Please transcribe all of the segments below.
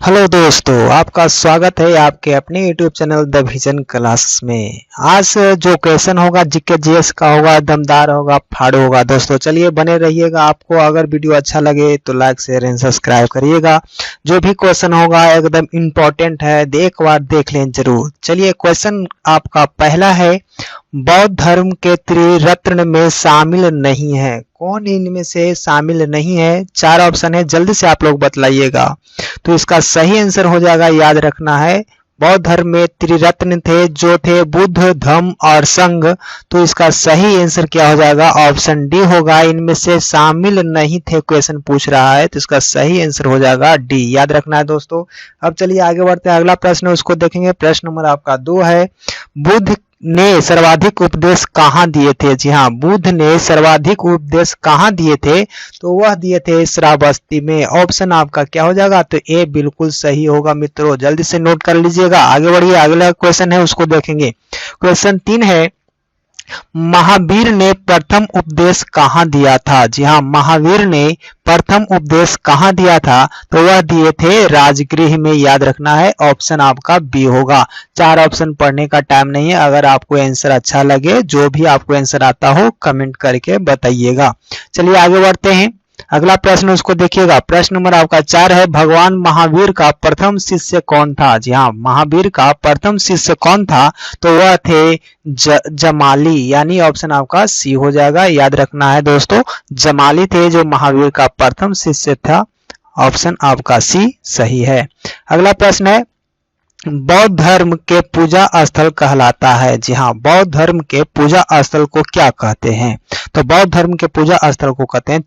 Hello दोस्तों, आपका स्वागत है आपके अपने YouTube channel the vision classes में। आज जो क्वेश्चन होगा जीके जीएस का होगा, दमदार होगा, फाड़ो होगा। दोस्तों चलिए बने रहिएगा। आपको अगर वीडियो अच्छा लगे तो लाइक शेयर एंड सब्सक्राइब करिएगा। जो भी क्वेश्चन होगा एकदम इम्पोर्टेंट है, एक बार देख लें जरूर। चलिए क्वेश्चन आपका पहला है, बौद्ध धर्म के त्रिरत्न में शामिल नहीं है। कौन इनमें से शामिल नहीं है? चार ऑप्शन है, जल्दी से आप लोग बतलाइएगा। तो इसका सही आंसर हो जाएगा, याद रखना है, बौद्ध धर्म में त्रिरत्न थे जो थे बुद्ध, धम्म और संघ। तो इसका सही आंसर क्या हो जाएगा? ऑप्शन डी होगा। इनमें से शामिल नहीं थे क्वेश्चन पूछ रहा है, तो इसका सही आंसर हो जाएगा डी। याद रखना है दोस्तों। अब चलिए आगे बढ़ते हैं, अगला प्रश्न उसको देखेंगे। प्रश्न नंबर आपका 2 है, बुद्ध ने सर्वाधिक उपदेश कहाँ दिए थे? जी हाँ, बुद्ध ने सर्वाधिक उपदेश कहाँ दिए थे? तो वह दिए थे श्रावस्ती में। ऑप्शन आपका क्या हो जाएगा? तो ए बिल्कुल सही होगा मित्रों, जल्दी से नोट कर लीजिएगा। आगे बढ़िए, अगला क्वेश्चन है उसको देखेंगे। क्वेश्चन 3 है, महावीर ने प्रथम उपदेश कहाँ दिया था? जी हाँ, महावीर ने प्रथम उपदेश कहाँ दिया था? तो वह दिए थे राजगृह में। याद रखना है, ऑप्शन आपका बी होगा। चार ऑप्शन पढ़ने का टाइम नहीं है। अगर आपको आंसर अच्छा लगे, जो भी आपको आंसर आता हो कमेंट करके बताइएगा। चलिए आगे बढ़ते हैं, अगला प्रश्न उसको देखिएगा। प्रश्न नंबर आपका 4 है, भगवान महावीर का प्रथम शिष्य कौन था? जी हाँ, महावीर का प्रथम शिष्य कौन था? तो वह थे जमाली, यानी ऑप्शन आपका सी हो जाएगा। याद रखना है दोस्तों, जमाली थे जो महावीर का प्रथम शिष्य था। ऑप्शन आपका सी सही है। अगला प्रश्न है, बौद्ध धर्म के पूजा स्थल कहलाता है? जी हाँ, बौद्ध धर्म के पूजा स्थल को क्या कहते हैं? तो बौद्ध धर्म के पूजा स्थल को कहते हैं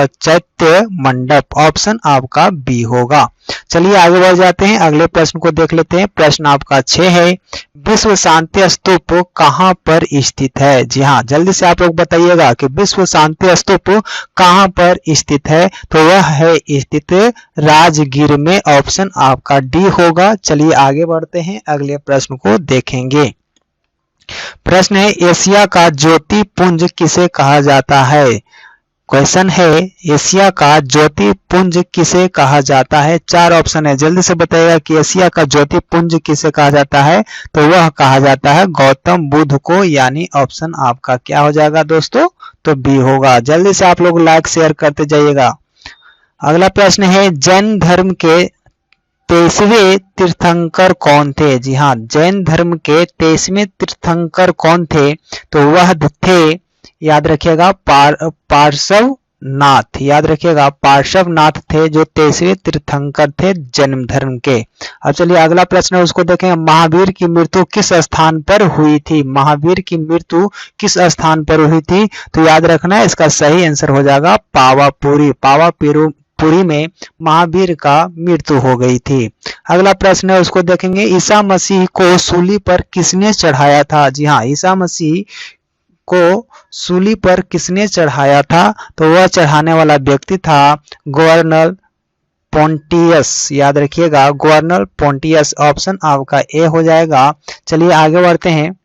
चैत्य मंडप। ऑप्शन आपका बी होगा। चलिए आगे बढ़ जाते हैं, अगले प्रश्न को देख लेते हैं। प्रश्न आपका 6 है, विश्व शांति स्तूप कहाँ पर स्थित है? जी हाँ, जल्दी से आप लोग बताइएगा कि विश्व शांति स्तूप कहाँ पर स्थित है? तो वह है स्थित राजगीर में। ऑप्शन आपका डी होगा। चलिए आगे बढ़ते हैं, अगले प्रश्न को देखेंगे। प्रश्न है, एशिया का ज्योति पुंज किसे कहा जाता है? क्वेश्चन है, एशिया का ज्योति पुंज किसे कहा जाता है? चार ऑप्शन है, जल्दी से बताइएगा कि एशिया का ज्योति पुंज किसे कहा जाता है? तो वह कहा जाता है गौतम बुद्ध को, यानी ऑप्शन आपका क्या हो जाएगा दोस्तों? तो बी होगा। जल्दी से आप लोग लाइक शेयर करते जाइएगा। अगला प्रश्न है, जैन धर्म के 23वें तीर्थंकर कौन थे? जी हाँ, जैन धर्म के 23वें तीर्थंकर कौन थे? तो वह थे, याद रखिएगा, पार्श्वनाथ। याद रखिएगा, पार्श्वनाथ थे जो 23वें तीर्थंकर थे जैन धर्म के। अब चलिए अगला प्रश्न है उसको देखें। महावीर की मृत्यु किस स्थान पर हुई थी? महावीर की मृत्यु किस स्थान पर हुई थी? तो याद रखना है, इसका सही आंसर हो जाएगा पावापुरी। पुरी में महावीर का मृत्यु हो गई थी। अगला प्रश्न है उसको देखेंगे, ईसा मसीह को सूली पर किसने चढ़ाया था? जी हाँ, ईसा मसीह को सूली पर किसने चढ़ाया था? तो वह चढ़ाने वाला व्यक्ति था गवर्नर पोंटियस। याद रखिएगा, गवर्नर पोंटियस। ऑप्शन आपका ए हो जाएगा। चलिए आगे बढ़ते हैं,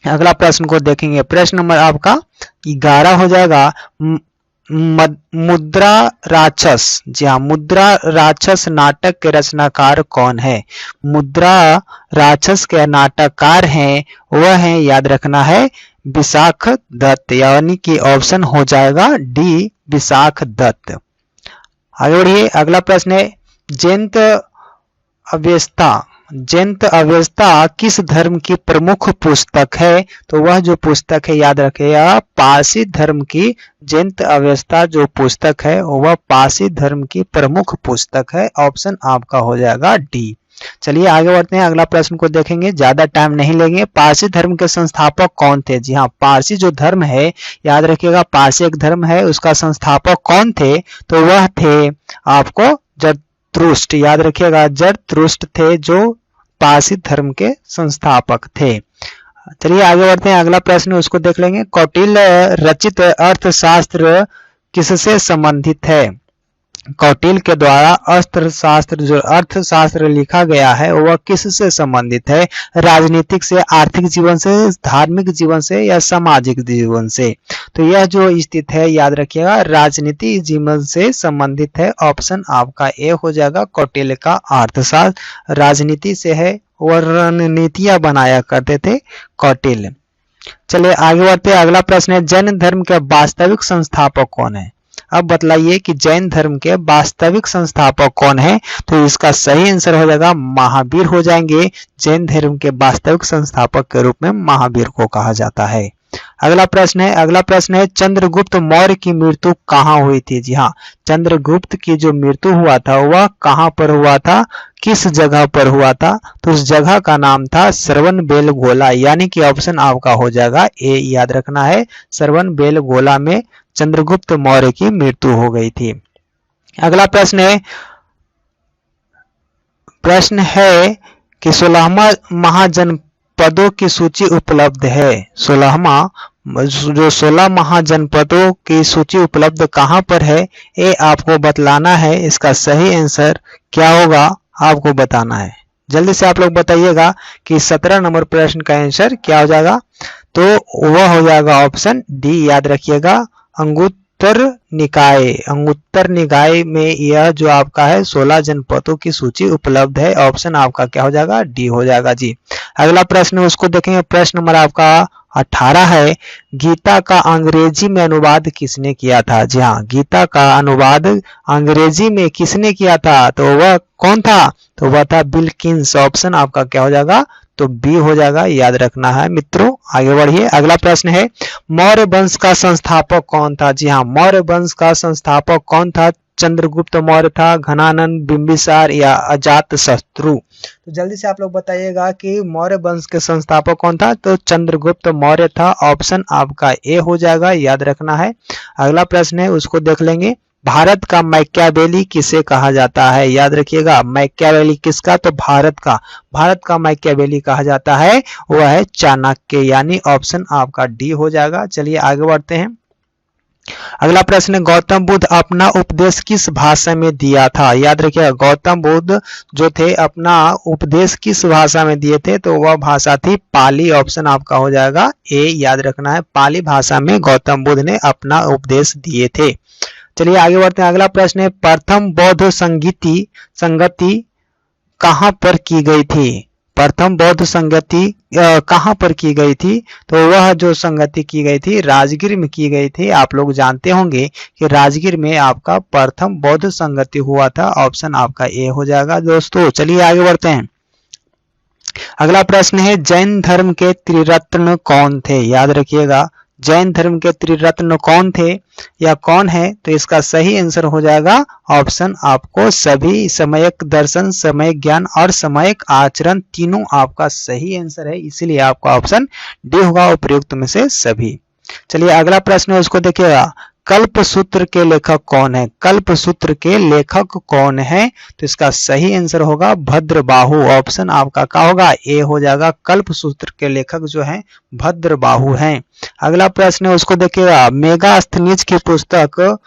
अगला प्रश्न को देखेंगे। प्रश्न नंबर आपका 11 हो जाएगा, मुद्रा राक्षस। जी हाँ, मुद्रा राक्षस नाटक के रचनाकार कौन है? मुद्रा राक्षस के नाटककार हैं, वह है, याद रखना है, विशाख दत्त, यानी कि ऑप्शन हो जाएगा डी, विशाख दत्त। आगे बढ़िए, अगला प्रश्न है, जयंत अवेस्ता किस धर्म की प्रमुख पुस्तक है? तो वह जो पुस्तक है, याद रखिएगा, पारसी धर्म की जयंत अवेस्ता जो पुस्तक है वह पारसी धर्म की प्रमुख पुस्तक है। ऑप्शन आपका हो जाएगा डी। चलिए आगे बढ़ते हैं, अगला प्रश्न को देखेंगे, ज्यादा टाइम नहीं लेंगे। पारसी धर्म के संस्थापक कौन थे? जी हाँ, पारसी जो धर्म है, याद रखिएगा, पारसी एक धर्म है, उसका संस्थापक कौन थे? तो वह थे आपको जरथुस्त्र। याद रखिएगा, जरथुस्त्र थे जो पारसी धर्म के संस्थापक थे। चलिए आगे बढ़ते हैं, अगला प्रश्न उसको देख लेंगे। कौटिल्य रचित अर्थशास्त्र किससे संबंधित है? कौटिल्य के द्वारा अर्थशास्त्र जो अर्थशास्त्र लिखा गया है वह किससे संबंधित है? राजनीतिक से, आर्थिक जीवन से, धार्मिक जीवन से या सामाजिक जीवन से? तो यह जो स्थित है याद रखिएगा राजनीतिक जीवन से संबंधित है। ऑप्शन आपका ए हो जाएगा कौटिल्य का अर्थशास्त्र राजनीति से है, वह रणनीतियां बनाया करते थे कौटिल्य। चलिए आगे बढ़ते हैं। अगला प्रश्न है जैन धर्म के वास्तविक संस्थापक कौन है? अब बतलाइए कि जैन धर्म के वास्तविक संस्थापक कौन है? तो इसका सही आंसर हो जाएगा महावीर हो जाएंगे। जैन धर्म के वास्तविक संस्थापक के रूप में महावीर को कहा जाता है। अगला प्रश्न है चंद्रगुप्त मौर्य की मृत्यु कहाँ हुई थी? जी हाँ, चंद्रगुप्त की जो मृत्यु हुआ था वह कहाँ पर हुआ था, किस जगह पर हुआ था? तो उस जगह का नाम था श्रवणबेलगोला, यानी कि ऑप्शन आपका हो जाएगा ए। याद रखना है श्रवणबेलगोला में चंद्रगुप्त मौर्य की मृत्यु हो गई थी। अगला प्रश्न है कि 16वां महाजनपदों की सूची उपलब्ध है। 16 महाजनपदों की सूची उपलब्ध कहाँ पर है? ये आपको बतलाना है। इसका सही आंसर क्या होगा आपको बताना है। जल्दी से आप लोग बताइएगा कि 17 नंबर प्रश्न का आंसर क्या हो जाएगा? तो वह हो जाएगा ऑप्शन डी। याद रखिएगा अंगुत्तर निकाय में यह जो आपका है 16 जनपदों की सूची उपलब्ध है। ऑप्शन आपका क्या हो जाएगा? डी हो जाएगा जी। अगला प्रश्न उसको देखेंगे। प्रश्न नंबर आपका 18 है गीता का अंग्रेजी में अनुवाद किसने किया था? जी हाँ, गीता का अनुवाद अंग्रेजी में किसने किया था? तो वह कौन था? तो वह था विल्किंस। ऑप्शन आपका क्या हो जाएगा? तो बी हो जाएगा। याद रखना है मित्रों। आगे बढ़िए। अगला प्रश्न है मौर्य वंश का संस्थापक कौन था? जी हाँ, मौर्य वंश का संस्थापक कौन था? चंद्रगुप्त मौर्य था, घनानंद, बिंबिसार या अजातशत्रु? तो जल्दी से आप लोग बताइएगा कि मौर्य वंश के संस्थापक कौन था? तो चंद्रगुप्त मौर्य था। ऑप्शन आपका ए हो जाएगा। याद रखना है। अगला प्रश्न है उसको देख लेंगे। भारत का मैकियावेली किसे कहा जाता है? याद रखिएगा मैकियावेली किसका? तो भारत का मैकियावेली कहा जाता है वह है चाणक्य, यानी ऑप्शन आपका डी हो जाएगा। चलिए आगे बढ़ते हैं। अगला प्रश्न है गौतम बुद्ध अपना उपदेश किस भाषा में दिया था? याद रखिएगा गौतम बुद्ध जो थे अपना उपदेश किस भाषा में दिए थे? तो वह भाषा थी पाली। ऑप्शन आपका हो जाएगा ए। याद रखना है पाली भाषा में गौतम बुद्ध ने अपना उपदेश दिए थे। चलिए आगे बढ़ते हैं। अगला प्रश्न है प्रथम बौद्ध संगति कहाँ पर की गई थी? प्रथम बौद्ध संगति कहाँ पर की गई थी? तो वह जो संगति की गई थी राजगीर में की गई थी। आप लोग जानते होंगे कि राजगीर में आपका प्रथम बौद्ध संगति हुआ था। ऑप्शन आपका ए हो जाएगा दोस्तों। चलिए आगे बढ़ते हैं। अगला प्रश्न है जैन धर्म के त्रिरत्न कौन थे? याद रखिएगा जैन धर्म के त्रिरत्न कौन थे या कौन है? तो इसका सही आंसर हो जाएगा ऑप्शन आपको सभी, सम्यक दर्शन, सम्यक ज्ञान और सम्यक आचरण तीनों आपका सही आंसर है, इसीलिए आपका ऑप्शन डी होगा उपयुक्त में से सभी। चलिए अगला प्रश्न है उसको देखिएगा। कल्पसूत्र के लेखक कौन है? कल्पसूत्र के लेखक कौन है? तो इसका सही आंसर होगा भद्रबाहु। ऑप्शन आपका क्या होगा? ए हो जाएगा। कल्पसूत्र के लेखक जो हैं भद्रबाहु हैं। अगला प्रश्न है उसको देखिएगा। मेगास्थनीज की पुस्तक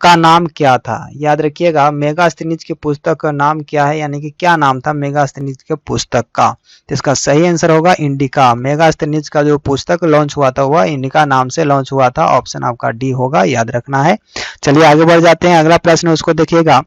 का नाम क्या था? याद रखिएगा मेगास्थनीज की पुस्तक का नाम क्या है, यानी कि क्या नाम था मेगास्थनीज के पुस्तक का? तो इसका सही आंसर होगा इंडिका। मेगास्थनीज का जो पुस्तक लॉन्च हुआ था वह इंडिका नाम से लॉन्च हुआ था। ऑप्शन आपका डी होगा। याद रखना है। चलिए आगे बढ़ जाते हैं। अगला प्रश्न उसको देखिएगा।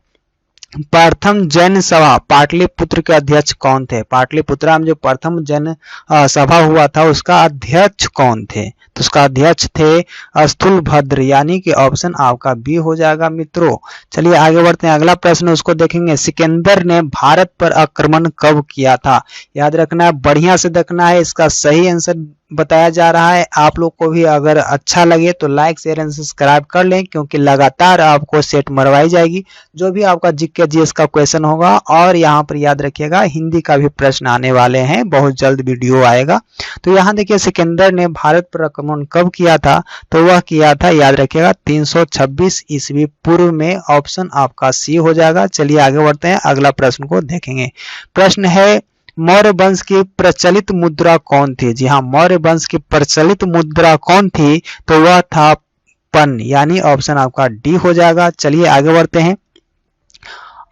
प्रथम जैन सभा पाटलिपुत्र के अध्यक्ष कौन थे? पाटलिपुत्रा में जो प्रथम जैन सभा हुआ था उसका अध्यक्ष कौन थे? तो उसका अध्यक्ष थे स्थूलभद्र, यानी कि ऑप्शन आपका बी हो जाएगा मित्रों। चलिए आगे बढ़ते हैं। अगला प्रश्न उसको देखेंगे। सिकंदर ने भारत पर आक्रमण कब किया था? याद रखना है, बढ़िया से देखना है। इसका सही आंसर बताया जा रहा है। आप लोग को भी अगर अच्छा लगे तो लाइक शेयर एंड सब्सक्राइब कर लें, क्योंकि लगातार आपको सेट मरवाई जाएगी जो भी आपका जीके जीएस का क्वेश्चन होगा। और यहाँ पर याद रखिएगा हिंदी का भी प्रश्न आने वाले हैं, बहुत जल्द वीडियो आएगा। तो यहाँ देखिए सिकंदर ने भारत पर आक्रमण कब किया था? तो वह किया था याद रखिएगा 326 ईस्वी पूर्व में। ऑप्शन आपका सी हो जाएगा। चलिए आगे बढ़ते हैं। अगला प्रश्न को देखेंगे। प्रश्न है मौर्य वंश की प्रचलित मुद्रा कौन थी? जी हाँ, मौर्य वंश की प्रचलित मुद्रा कौन थी? तो वह था पन, यानी ऑप्शन आपका डी हो जाएगा। चलिए आगे बढ़ते हैं।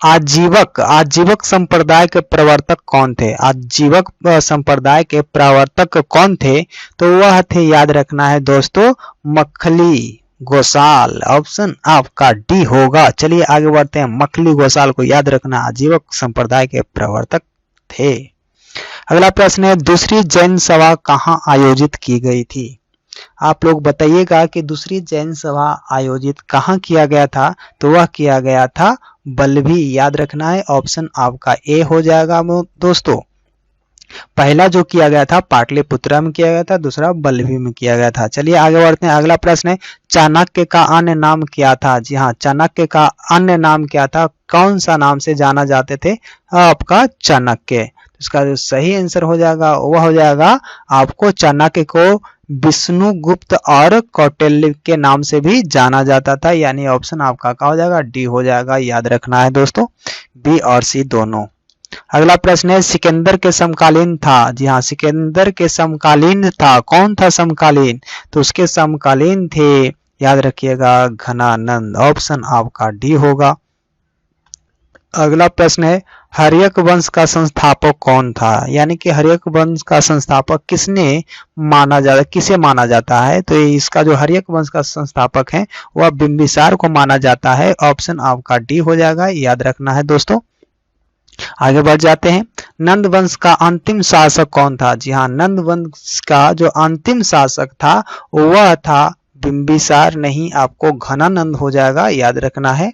आजीवक संप्रदाय के प्रवर्तक कौन थे? आजीवक संप्रदाय के प्रवर्तक कौन थे? तो वह थे, याद रखना है दोस्तों, मखली गोसाल। ऑप्शन आपका डी होगा। चलिए आगे बढ़ते हैं। मखली गोसाल को याद रखना, आजीवक संप्रदाय के प्रवर्तक थे। अगला प्रश्न है, दूसरी जैन सभा कहाँ आयोजित की गई थी? आप लोग बताइएगा कि दूसरी जैन सभा आयोजित कहाँ किया गया था? तो वह किया गया था बल्लभी। याद रखना है, ऑप्शन आपका ए हो जाएगा दोस्तों। पहला जो किया गया था पाटलिपुत्रा में किया गया था, दूसरा बल्लभी में किया गया था। चलिए आगे बढ़ते हैं। अगला प्रश्न है, चाणक्य का अन्य नाम क्या था? जी हाँ, चाणक्य का अन्य नाम क्या था? कौन सा नाम से जाना जाते थे आपका चाणक्य? इसका जो सही आंसर हो जाएगा वह हो जाएगा आपको, चाणक्य को विष्णुगुप्त और कौटिल्य के नाम से भी जाना जाता था। यानी ऑप्शन आपका क्या हो जाएगा? डी हो जाएगा। याद रखना है दोस्तों, बी और सी दोनों। अगला प्रश्न है, सिकंदर के समकालीन था? जी हाँ, सिकंदर के समकालीन था। कौन था समकालीन? तो उसके समकालीन थे, याद रखिएगा, घनानंद। ऑप्शन आपका डी होगा। अगला प्रश्न है, हर्यक वंश का संस्थापक कौन था? यानी कि हर्यक वंश का संस्थापक किसे माना जाता है? तो इसका जो हर्यक वंश का संस्थापक है वह बिंबिसार को माना जाता है। ऑप्शन आपका डी हो जाएगा। याद रखना है दोस्तों। आगे बढ़ जाते हैं। नंद वंश का अंतिम शासक कौन था? जी हाँ, नंद वंश का जो अंतिम शासक था वह था बिंबिसार, नहीं, आपको घनानंद हो जाएगा। याद रखना है,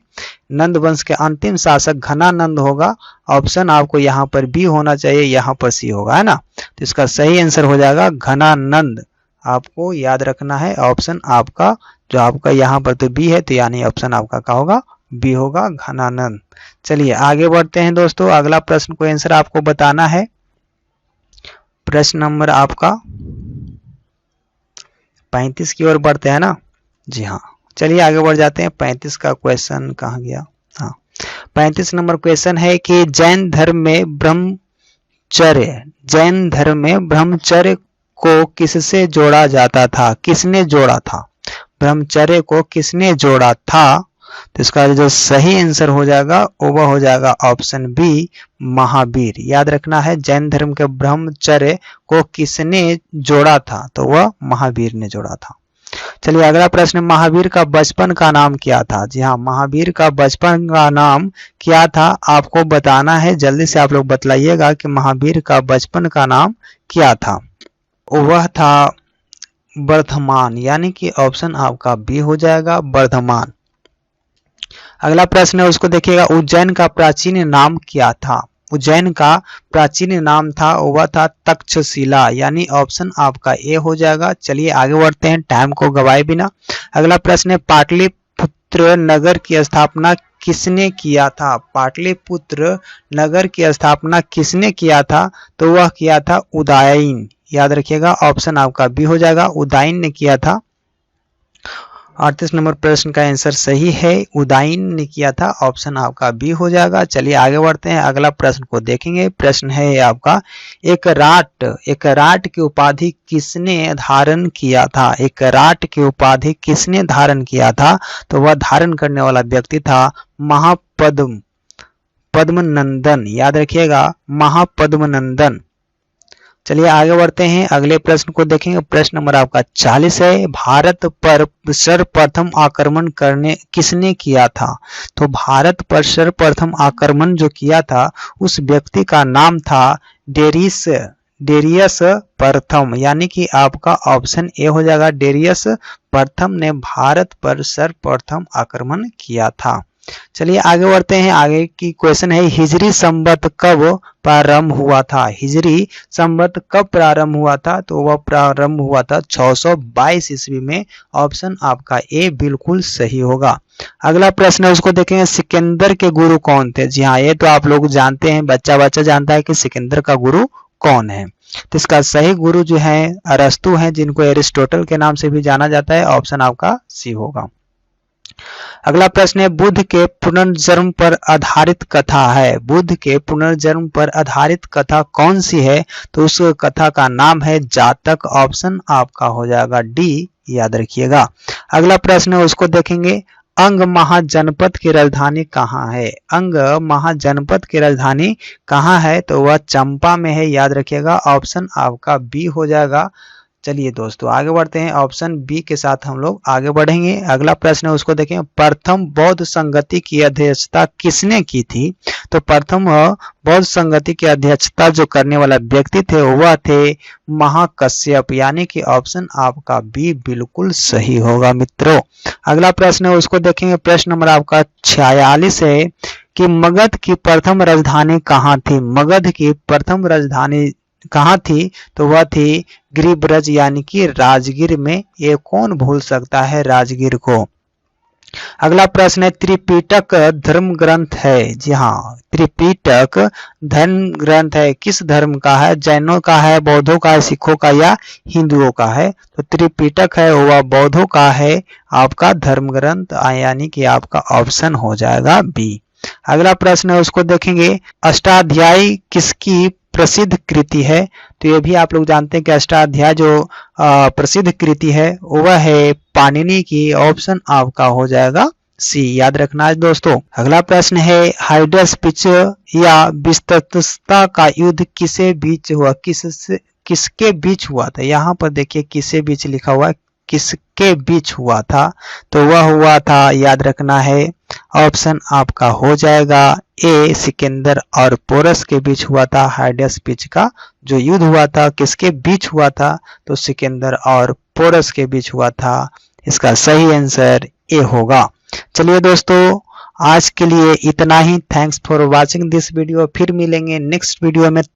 नंद वंश के अंतिम शासक घनानंद होगा। ऑप्शन आपको यहाँ पर बी होना चाहिए, यहाँ पर सी होगा, है ना। तो इसका सही आंसर हो जाएगा घनानंद। आपको याद रखना है, ऑप्शन आपका जो आपका यहाँ पर तो बी है, तो यानी ऑप्शन आपका क्या होगा? बी होगा, घनानंद। चलिए आगे बढ़ते हैं दोस्तों। अगला प्रश्न को आंसर आपको बताना है। प्रश्न नंबर आपका 35 की ओर बढ़ते हैं ना। जी हाँ, चलिए आगे बढ़ जाते हैं। 35 का क्वेश्चन कहाँ गया? हाँ, 35 नंबर क्वेश्चन है कि जैन धर्म में ब्रह्मचर्य को किससे जोड़ा जाता था? किसने जोड़ा था? ब्रह्मचर्य को किसने जोड़ा था? तो इसका जो सही आंसर हो जाएगा वह हो जाएगा ऑप्शन बी, महावीर। याद रखना है, जैन धर्म के ब्रह्मचर्य को किसने जोड़ा था? तो वह महावीर ने जोड़ा था। चलिए अगला प्रश्न, महावीर का बचपन का नाम क्या था? जी हाँ, महावीर का बचपन का नाम क्या था? आपको बताना है। जल्दी से आप लोग बतलाइएगा कि महावीर का बचपन का नाम क्या था। वह था वर्धमान, यानी कि ऑप्शन आपका बी हो जाएगा, वर्धमान। अगला प्रश्न है, उसको देखिएगा, उज्जैन का प्राचीन नाम क्या था? उज्जैन का प्राचीन नाम था वह था तक्षशिला, यानी ऑप्शन आपका ए हो जाएगा। चलिए आगे बढ़ते हैं, टाइम को गवाए बिना। अगला प्रश्न है, पाटलिपुत्र नगर की स्थापना किसने किया था? पाटलिपुत्र नगर की स्थापना किसने किया था? तो वह किया था उदयन। याद रखिएगा, ऑप्शन आपका बी हो जाएगा, उदयन ने किया था। 38 नंबर प्रश्न का आंसर सही है, उदयन ने किया था। ऑप्शन आपका बी हो जाएगा। चलिए आगे बढ़ते हैं, अगला प्रश्न को देखेंगे। प्रश्न है आपका, एकराट की उपाधि किसने धारण किया था? एकराट की उपाधि किसने धारण किया था? तो वह धारण करने वाला व्यक्ति था पद्मनंदन। याद रखिएगा, महापद्मनंदन। चलिए आगे बढ़ते हैं, अगले प्रश्न को देखेंगे। प्रश्न नंबर आपका 40 है, भारत पर सर्वप्रथम आक्रमण किसने किया था? तो भारत पर सर्वप्रथम आक्रमण जो किया था उस व्यक्ति का नाम था डेरियस प्रथम, यानी कि आपका ऑप्शन ए हो जाएगा, डेरियस प्रथम ने भारत पर सर्वप्रथम आक्रमण किया था। चलिए आगे बढ़ते हैं, आगे की क्वेश्चन है, हिजरी संवत कब प्रारंभ हुआ था? हिजरी संवत कब प्रारंभ हुआ था? तो वह प्रारंभ हुआ था 622 ईस्वी में। ऑप्शन आपका ए बिल्कुल सही होगा। अगला प्रश्न है, उसको देखेंगे, सिकंदर के गुरु कौन थे? जी हाँ, ये तो आप लोग जानते हैं, बच्चा जानता है कि सिकंदर का गुरु कौन है। तो इसका सही गुरु जो है अरस्तु हैं, जिनको एरिस्टोटल के नाम से भी जाना जाता है। ऑप्शन आपका सी होगा। अगला प्रश्न है, बुद्ध के पुनर्जन्म पर आधारित कथा है। बुद्ध के पुनर्जन्म पर आधारित कथा कौन सी है? तो उस कथा का नाम है जातक। ऑप्शन आपका हो जाएगा डी, याद रखिएगा। अगला प्रश्न है, उसको देखेंगे, अंग महाजनपद की राजधानी कहाँ है? अंग महाजनपद की राजधानी कहाँ है? तो वह चंपा में है, याद रखिएगा। ऑप्शन आपका बी हो जाएगा। चलिए दोस्तों आगे बढ़ते हैं, ऑप्शन बी के साथ हम लोग आगे बढ़ेंगे। अगला प्रश्न है उसको देखें, प्रथम बौद्ध संगति की अध्यक्षता किसने की थी? तो प्रथम बौद्ध संगति की अध्यक्षता जो करने वाला व्यक्ति थे वह थे महाकश्यप, यानी कि ऑप्शन आपका बी बिल्कुल सही होगा मित्रों। अगला प्रश्न है उसको देखेंगे, प्रश्न नंबर आपका 46 है कि मगध की प्रथम राजधानी कहाँ थी? मगध की प्रथम राजधानी कहाँ थी? तो वह थी गिरिब्रज, यानी कि राजगीर में। ये कौन भूल सकता है राजगीर को। अगला प्रश्न है, त्रिपिटक धर्म ग्रंथ है? जी हाँ, त्रिपिटक धर्म ग्रंथ है, किस धर्म का है? जैनों का है, बौद्धों का है, सिखों का या हिंदुओं का है? तो त्रिपिटक है वह बौद्धों का है, आपका धर्म ग्रंथ, यानी कि आपका ऑप्शन हो जाएगा बी। अगला प्रश्न है उसको देखेंगे, अष्टाध्यायी किसकी प्रसिद्ध कृति है? तो ये भी आप लोग जानते हैं कि अष्टाध्याय जो प्रसिद्ध कृति है वह है पाणिनि की, ऑप्शन आपका हो जाएगा सी, याद रखना है दोस्तों। अगला प्रश्न है, हाइडेस्पिच या विस्तृतता का युद्ध किसे बीच हुआ? किसके बीच हुआ था? यहाँ पर देखिए किसे बीच लिखा हुआ है, किसके बीच हुआ था? तो वह हुआ था, याद रखना है, ऑप्शन आपका हो जाएगा ए, सिकंदर और पोरस के बीच हुआ था। हाइडेस्पिच का जो युद्ध हुआ था किसके बीच हुआ था? तो सिकंदर और पोरस के बीच हुआ था। इसका सही आंसर ए होगा। चलिए दोस्तों आज के लिए इतना ही। Thanks for watching this video. फिर मिलेंगे नेक्स्ट वीडियो में।